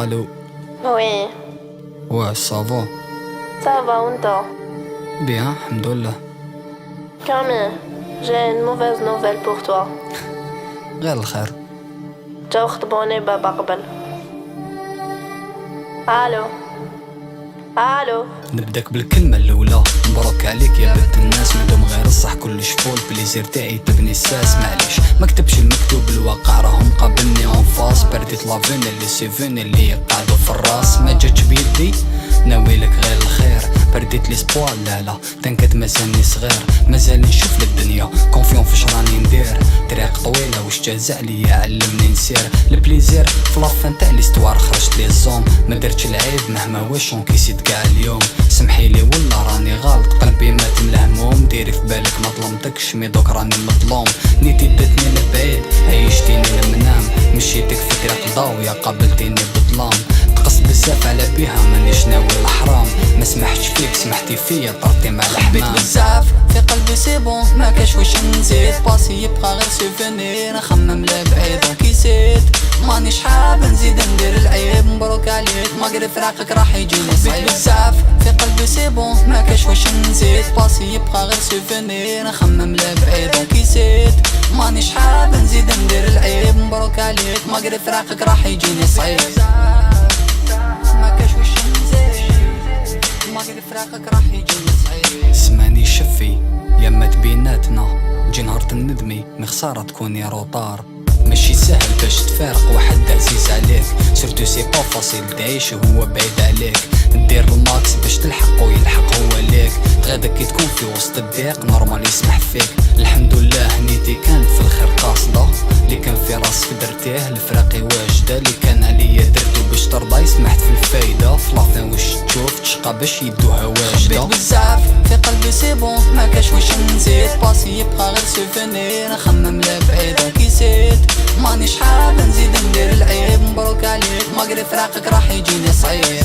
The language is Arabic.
الو. وي واه صافا صافا وانت؟ بيان الحمد لله. كامل جاي une mauvaise nouvelle pour toi. غير الخير. جاو خطبوني بابا قبل. الو الو. نبداك بالكلمة الأولى، مبروك عليك يا بنت الناس، مادام غير الصح كلش فول، بليزير تاعي تبني الساس، معليش ما كتبش المكتوب، الواقع راهم قابلني اون فاس، برديت لافين اللي سيفين اللي يقعدوا في الراس، ما جاتش بيدي ناويلك غير الخير، برديت ليسبوار لا تنكت مازالني صغير، مازال نشوف للدنيا كونفيون فاش راني ندير، طريق طويلة واش جاز عليا علمني نسير، البليزير في لافان تاع ليستوار خرجت لي الزوم، ما درتش العيب مهما واش نكيسيت كاع اليوم، سمحيلي ولا راني غلط، قلبي مات من الهموم، ديري في بالك ما ظلمتكش مي دوك راني مظلوم، نيتي داتني لبعيد عيشتيني المنام، مشيتك في طريق ضاوية قابلتيني بظلام، تقص بزاف على بيها مانيش ناوي الحرام، ما سمحتش فيك سمحتي فيا طرتي مع الحمام، حبيت بزاف في قلبي سي بون ما كاش واش نزيد، باسي يبقى غير سوفينير، نخمم لبعيد وكيسيت مانيش حاب نزيد ندير العيب، مبروك عليك ما قري فراقك راح يجيني صعيب، حبيت بزاف في قلبي سي بون ما كاش واش نزيد، باسي يبقى غير سوفينير، نخمم لبعيد وكيسيت مانيش حاب نزيد ندير العيب، مبروك عليك ما قري فراقك راح يجيني صعيب، ما كاش واش نزيد ما قري فراقك راح يجيني صعيب، سماني شفي يما تبيناتنا، جي نهار تندمي مي خسارة تكوني روطار، ماشي سهل باش تفارق واحد عزيز عليك، سورتو سي با فاصيل تعيش وهو بعيد عليك، دير الماكس باش تلحق ويلحق هو ليك، غدا كي تكون في وسط الضيق نورمال يسمح فيك، الحمد لله نيتي كانت في الخير قاصدة، اللي كان في راسك درتيه الفراقي واجدة، اللي كان عليا درتو باش ترضى سمحت في الفايدة، في لافين واش تشوف تشقى باش يدوها واجدة، حبيت بزاف في قلبي سي بون ما كاش واش نزيد، باسي يبقى غير سوفينير، نخمم لبعيد وكيسيت مانيش حاب نزيد ندير العيب، مبروك عليك ما قري فراقك راح يجيني صعيب.